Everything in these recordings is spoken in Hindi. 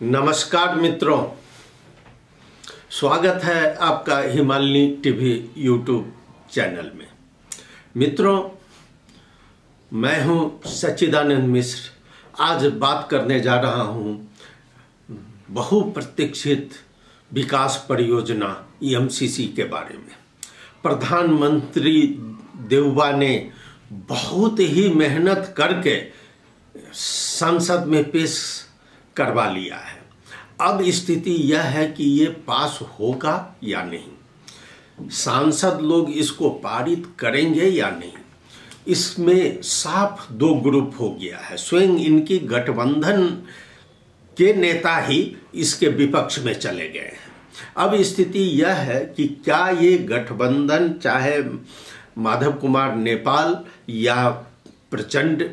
नमस्कार मित्रों, स्वागत है आपका हिमालय टीवी यूट्यूब चैनल में। मित्रों, मैं हूं सच्चिदानंद मिश्र। आज बात करने जा रहा हूं बहुप्रतीक्षित विकास परियोजना एमसीसी के बारे में। प्रधानमंत्री देवबा ने बहुत ही मेहनत करके संसद में पेश करवा लिया है। अब स्थिति यह है कि ये पास होगा या नहीं, सांसद लोग इसको पारित करेंगे या नहीं। इसमें साफ दो ग्रुप हो गया है। स्वयं इनकी गठबंधन के नेता ही इसके विपक्ष में चले गए हैं। अब स्थिति यह है कि क्या ये गठबंधन, चाहे माधव कुमार नेपाल या प्रचंड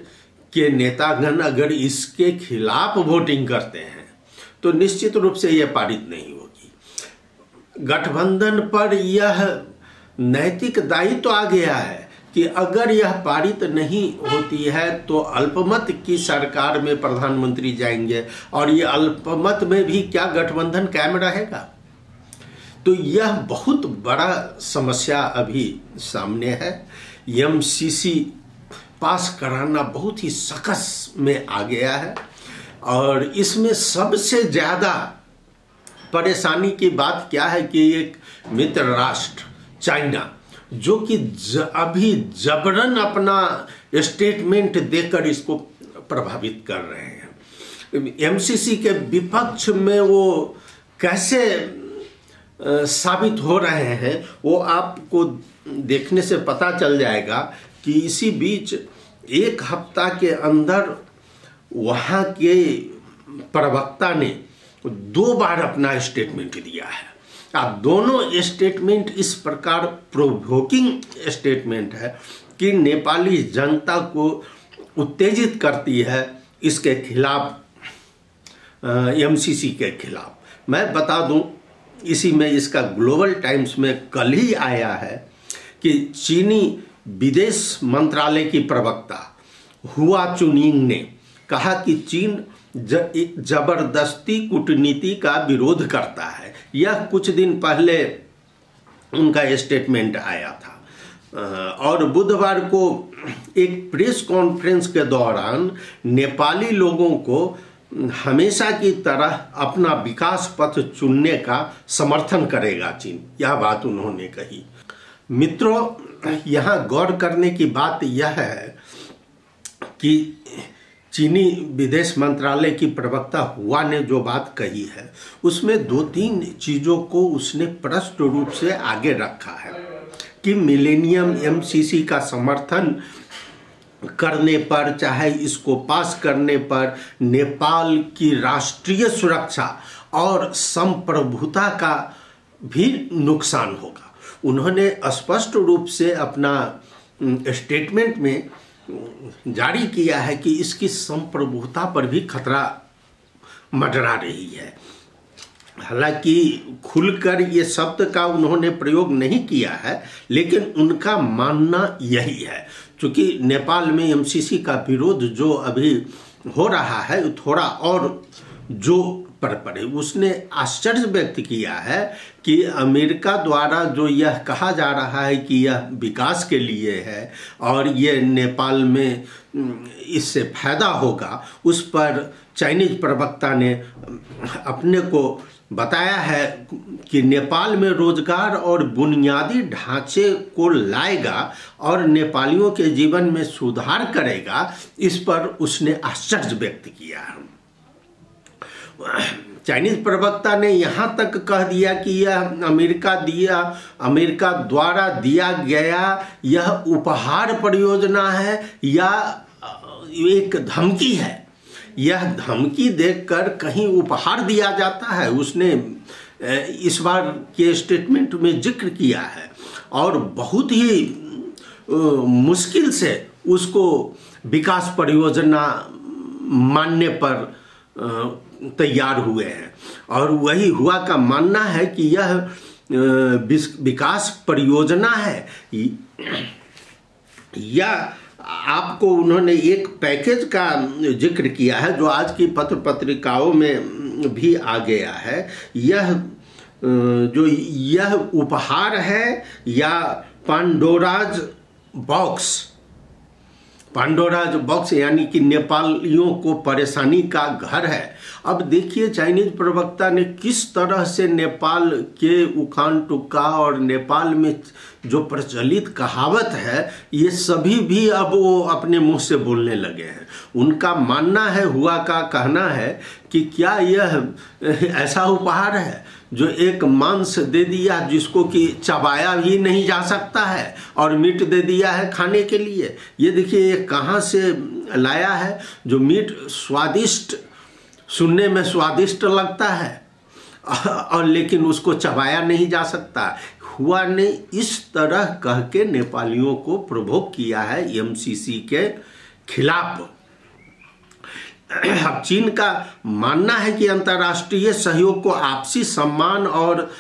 के नेतागण अगर इसके खिलाफ वोटिंग करते हैं तो निश्चित रूप से यह पारित नहीं होगी। गठबंधन पर यह नैतिक दायित्व तो आ गया है कि अगर यह पारित नहीं होती है तो अल्पमत की सरकार में प्रधानमंत्री जाएंगे, और ये अल्पमत में भी क्या गठबंधन कायम रहेगा। तो यह बहुत बड़ा समस्या अभी सामने है। एमसीसी पास कराना बहुत ही सकस में आ गया है, और इसमें सबसे ज़्यादा परेशानी की बात क्या है कि एक मित्र राष्ट्र चाइना, जो कि अभी जबरन अपना स्टेटमेंट देकर इसको प्रभावित कर रहे हैं। एमसीसी के विपक्ष में वो कैसे साबित हो रहे हैं वो आपको देखने से पता चल जाएगा कि इसी बीच एक हफ्ता के अंदर वहाँ के प्रवक्ता ने 2 बार अपना स्टेटमेंट दिया है। अब दोनों स्टेटमेंट इस प्रकार प्रोवोकिंग स्टेटमेंट है कि नेपाली जनता को उत्तेजित करती है इसके खिलाफ, एमसीसी के खिलाफ। मैं बता दूं, इसी में इसका ग्लोबल टाइम्स में कल ही आया है कि चीनी विदेश मंत्रालय की प्रवक्ता हुआ चुनिंग ने कहा कि चीन जबरदस्ती कूटनीति का विरोध करता है। यह कुछ दिन पहले उनका स्टेटमेंट आया था, और बुधवार को एक प्रेस कॉन्फ्रेंस के दौरान नेपाली लोगों को हमेशा की तरह अपना विकास पथ चुनने का समर्थन करेगा चीन, यह बात उन्होंने कही। मित्रों, यहाँ गौर करने की बात यह है कि चीनी विदेश मंत्रालय की प्रवक्ता हुआ ने जो बात कही है उसमें 2-3 चीज़ों को उसने स्पष्ट रूप से आगे रखा है कि मिलेनियम एमसीसी का समर्थन करने पर, चाहे इसको पास करने पर नेपाल की राष्ट्रीय सुरक्षा और संप्रभुता का भी नुकसान होगा। उन्होंने स्पष्ट रूप से अपना स्टेटमेंट में जारी किया है कि इसकी संप्रभुता पर भी खतरा मंडरा रही है। हालांकि खुलकर ये शब्द का उन्होंने प्रयोग नहीं किया है, लेकिन उनका मानना यही है। क्योंकि नेपाल में एमसीसी का विरोध जो अभी हो रहा है थोड़ा और जो पर पड़े। उसने आश्चर्य व्यक्त किया है कि अमेरिका द्वारा जो यह कहा जा रहा है कि यह विकास के लिए है और ये नेपाल में इससे फायदा होगा, उस पर चाइनीज प्रवक्ता ने अपने को बताया है कि नेपाल में रोजगार और बुनियादी ढांचे को लाएगा और नेपालियों के जीवन में सुधार करेगा। इस पर उसने आश्चर्य व्यक्त किया है। चाइनीज प्रवक्ता ने यहाँ तक कह दिया कि यह अमेरिका द्वारा दिया गया यह उपहार परियोजना है या एक धमकी है। यह धमकी देकर कहीं उपहार दिया जाता है, उसने इस बार के स्टेटमेंट में जिक्र किया है, और बहुत ही मुश्किल से उसको विकास परियोजना मानने पर तैयार हुए हैं। और वही हुआ का मानना है कि यह विकास परियोजना है या आपको उन्होंने एक पैकेज का जिक्र किया है जो आज की पत्र पत्रिकाओं में भी आ गया है। यह जो यह उपहार है या पांडोराज बॉक्स यानी कि नेपालियों को परेशानी का घर है। अब देखिए चाइनीज प्रवक्ता ने किस तरह से नेपाल के उखान टुक्का और नेपाल में जो प्रचलित कहावत है ये सभी भी अब वो अपने मुंह से बोलने लगे हैं। उनका मानना है, हुआ का कहना है कि क्या यह ऐसा उपहार है जो एक मांस दे दिया जिसको कि चबाया भी नहीं जा सकता है और मीट दे दिया है खाने के लिए। ये देखिए ये कहाँ से लाया है जो मीट स्वादिष्ट, सुनने में स्वादिष्ट लगता है और लेकिन उसको चबाया नहीं जा सकता। हुआ ने इस तरह कह के नेपालियों को प्रोवोक किया है एमसीसी के खिलाफ। अब चीन का मानना है कि अंतर्राष्ट्रीय सहयोग को आपसी सम्मान और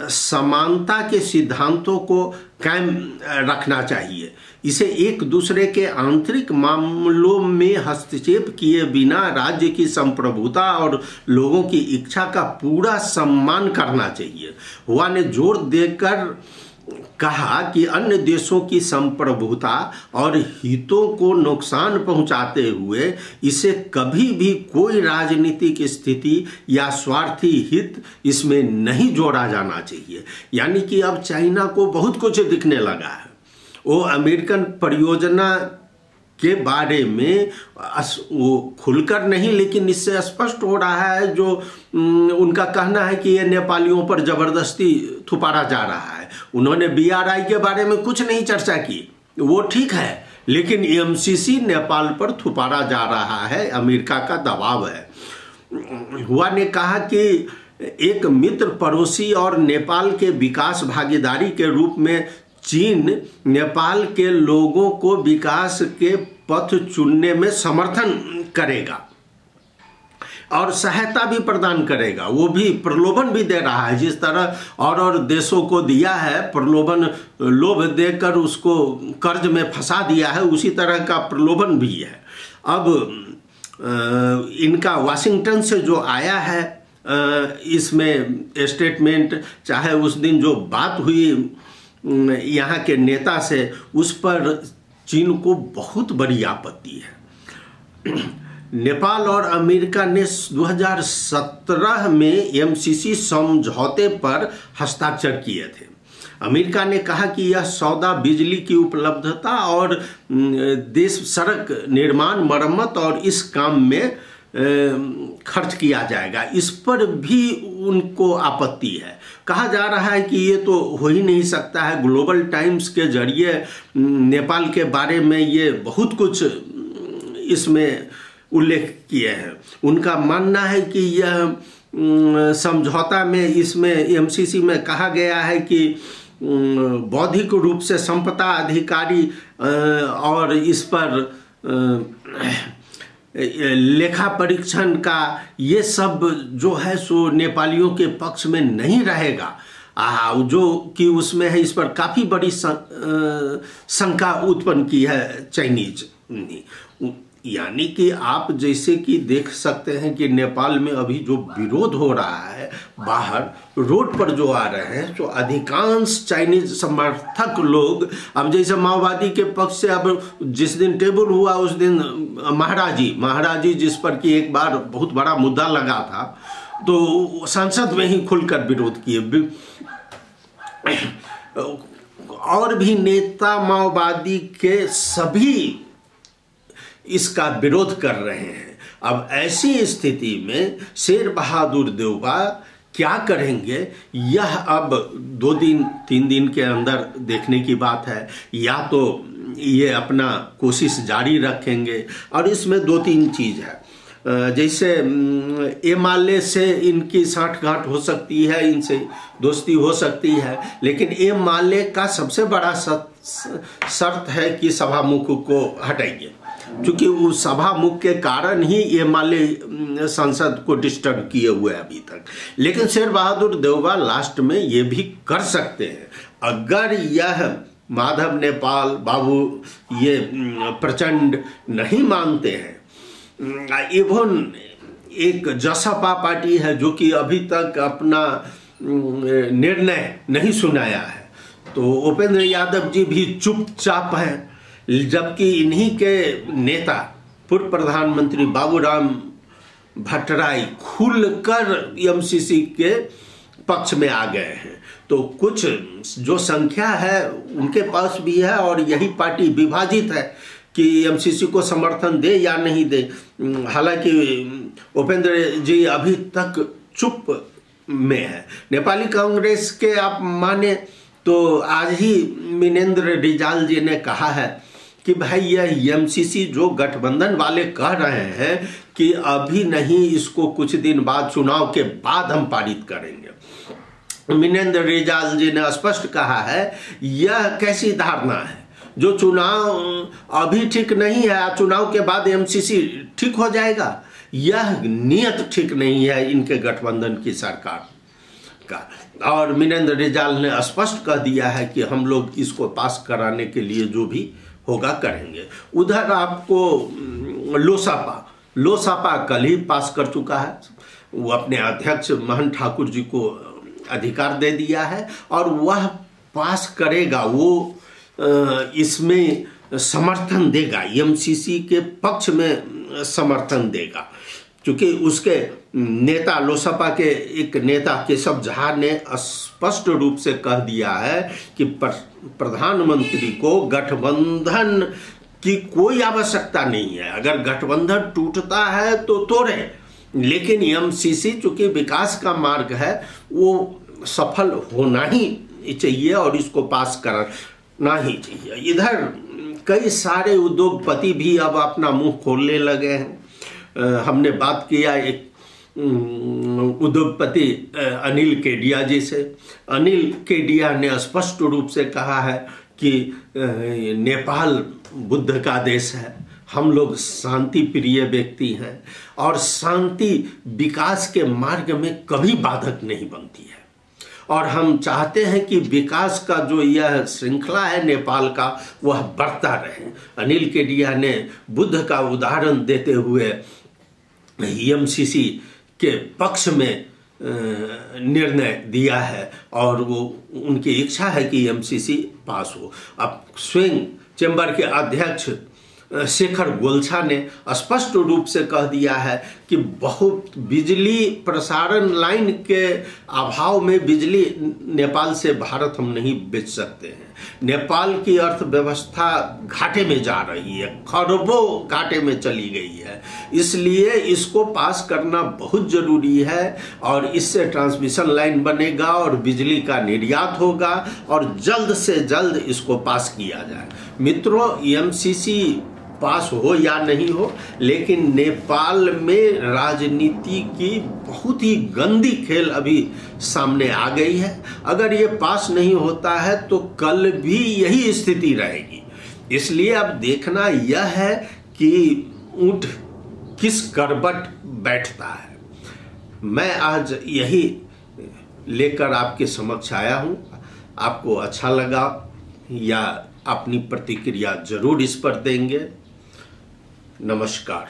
समानता के सिद्धांतों को कायम रखना चाहिए। इसे एक दूसरे के आंतरिक मामलों में हस्तक्षेप किए बिना राज्य की संप्रभुता और लोगों की इच्छा का पूरा सम्मान करना चाहिए। हुआ ने जोर देकर कहा कि अन्य देशों की संप्रभुता और हितों को नुकसान पहुंचाते हुए इसे कभी भी कोई राजनीतिक स्थिति या स्वार्थी हित इसमें नहीं जोड़ा जाना चाहिए। यानी कि अब चाइना को बहुत कुछ दिखने लगा है। वो अमेरिकन परियोजना के बारे में वो खुलकर नहीं लेकिन इससे स्पष्ट हो रहा है जो उनका कहना है कि ये नेपालियों पर जबरदस्ती थुपारा जा रहा है। उन्होंने BRI के बारे में कुछ नहीं चर्चा की, वो ठीक है, लेकिन एमसीसी नेपाल पर थुपारा जा रहा है, अमेरिका का दबाव है। हुआ ने कहा कि एक मित्र पड़ोसी और नेपाल के विकास भागीदारी के रूप में चीन नेपाल के लोगों को विकास के पथ चुनने में समर्थन करेगा और सहायता भी प्रदान करेगा। वो भी प्रलोभन भी दे रहा है, जिस तरह और देशों को दिया है प्रलोभन, लोभ देकर उसको कर्ज में फंसा दिया है, उसी तरह का प्रलोभन भी है। अब इनका वाशिंगटन से जो आया है इसमें स्टेटमेंट, चाहे उस दिन जो बात हुई यहाँ के नेता से, उस पर चीन को बहुत बड़ी आपत्ति है। नेपाल और अमेरिका ने 2017 में एमसीसी समझौते पर हस्ताक्षर किए थे। अमेरिका ने कहा कि यह सौदा बिजली की उपलब्धता और देश सड़क निर्माण, मरम्मत और इस काम में खर्च किया जाएगा। इस पर भी उनको आपत्ति है। कहा जा रहा है कि ये तो हो ही नहीं सकता है। ग्लोबल टाइम्स के जरिए नेपाल के बारे में ये बहुत कुछ इसमें उल्लेख किए हैं। उनका मानना है कि यह समझौता में, इसमें एमसीसी में कहा गया है कि बौद्धिक रूप से संपदा अधिकारी और इस पर लेखा परीक्षण का ये सब जो है सो नेपालियों के पक्ष में नहीं रहेगा, जो कि उसमें है। इस पर काफ़ी बड़ी शंका उत्पन्न की है चाइनीज ने। यानी कि आप जैसे कि देख सकते हैं कि नेपाल में अभी जो विरोध हो रहा है, बाहर रोड पर जो आ रहे हैं, तो अधिकांश चाइनीज समर्थक लोग, अब जैसे माओवादी के पक्ष से अब जिस दिन टेबल हुआ उस दिन महाराजी जिस पर कि एक बार बहुत बड़ा मुद्दा लगा था, तो संसद में ही खुलकर विरोध किए। और भी नेता माओवादी के सभी इसका विरोध कर रहे हैं। अब ऐसी स्थिति में शेर बहादुर देउबा क्या करेंगे, यह अब 2-3 दिन के अंदर देखने की बात है। या तो ये अपना कोशिश जारी रखेंगे, और इसमें 2-3 चीज़ है। जैसे एमाले से इनकी साठगांठ हो सकती है, इनसे दोस्ती हो सकती है, लेकिन एमाले का सबसे बड़ा शर्त है कि सभामुख को हटाइए, क्योंकि उस सभामुख के कारण ही एमाले संसद को डिस्टर्ब किए हुए अभी तक। लेकिन शेर बहादुर देउबा लास्ट में ये भी कर सकते हैं, अगर यह माधव नेपाल बाबू ये प्रचंड नहीं मानते हैं, एक जसपा पार्टी है जो कि अभी तक अपना निर्णय नहीं सुनाया है, तो उपेंद्र यादव जी भी चुपचाप हैं, जबकि इन्हीं के नेता पूर्व प्रधानमंत्री बाबूराम भट्टराई खुलकर एमसीसी के पक्ष में आ गए हैं। तो कुछ जो संख्या है उनके पास भी है और यही पार्टी विभाजित है कि एमसीसी को समर्थन दे या नहीं दे। हालांकि उपेंद्र जी अभी तक चुप में है। नेपाली कांग्रेस के आप माने तो आज ही मिनेंद्र रिजाल जी ने कहा है कि भाई यह एमसीसी जो गठबंधन वाले कह रहे हैं कि अभी नहीं, इसको कुछ दिन बाद चुनाव के बाद हम पारित करेंगे। मिनेंद्र रिजाल जी ने स्पष्ट कहा है यह कैसी धारणा है, जो चुनाव अभी ठीक नहीं है, चुनाव के बाद एमसीसी ठीक हो जाएगा। यह नियत ठीक नहीं है इनके गठबंधन की सरकार का। और मिनेंद्र रिजाल ने स्पष्ट कह दिया है कि हम लोग इसको पास कराने के लिए जो भी होगा करेंगे। उधर आपको लोसापा कल ही पास कर चुका है, वो अपने अध्यक्ष महंत ठाकुर जी को अधिकार दे दिया है और वह पास करेगा, वो इसमें समर्थन देगा, एमसीसी के पक्ष में समर्थन देगा, क्योंकि उसके नेता लोसपा के एक नेता केशव झा ने स्पष्ट रूप से कह दिया है कि प्रधानमंत्री को गठबंधन की कोई आवश्यकता नहीं है, अगर गठबंधन टूटता है तो तोड़े, लेकिन एमसीसी चूंकि विकास का मार्ग है वो सफल होना ही चाहिए और इसको पास करना ही चाहिए। इधर कई सारे उद्योगपति भी अब अपना मुंह खोलने लगे हैं। हमने बात किया एक उद्योगपति अनिल केडिया जी से। अनिल केडिया ने स्पष्ट रूप से कहा है कि नेपाल बुद्ध का देश है, हम लोग शांति प्रिय व्यक्ति हैं और शांति विकास के मार्ग में कभी बाधक नहीं बनती है और हम चाहते हैं कि विकास का जो यह श्रृंखला है नेपाल का वह बढ़ता रहे। अनिल केडिया ने बुद्ध का उदाहरण देते हुए एमसीसी के पक्ष में निर्णय दिया है और वो उनकी इच्छा है कि एमसीसी पास हो। अब स्वयं चैम्बर के अध्यक्ष शेखर गोल्छा ने स्पष्ट रूप से कह दिया है कि बहुत बिजली प्रसारण लाइन के अभाव में बिजली नेपाल से भारत हम नहीं बेच सकते हैं। नेपाल की अर्थव्यवस्था घाटे में जा रही है, खरबों घाटे में चली गई है, इसलिए इसको पास करना बहुत जरूरी है और इससे ट्रांसमिशन लाइन बनेगा और बिजली का निर्यात होगा और जल्द से जल्द इसको पास किया जाए। मित्रों, एमसीसी पास हो या नहीं हो, लेकिन नेपाल में राजनीति की बहुत ही गंदी खेल अभी सामने आ गई है। अगर ये पास नहीं होता है तो कल भी यही स्थिति रहेगी। इसलिए अब देखना यह है कि ऊंट किस करवट बैठता है। मैं आज यही लेकर आपके समक्ष आया हूं। आपको अच्छा लगा या अपनी प्रतिक्रिया जरूर इस पर देंगे। नमस्कार।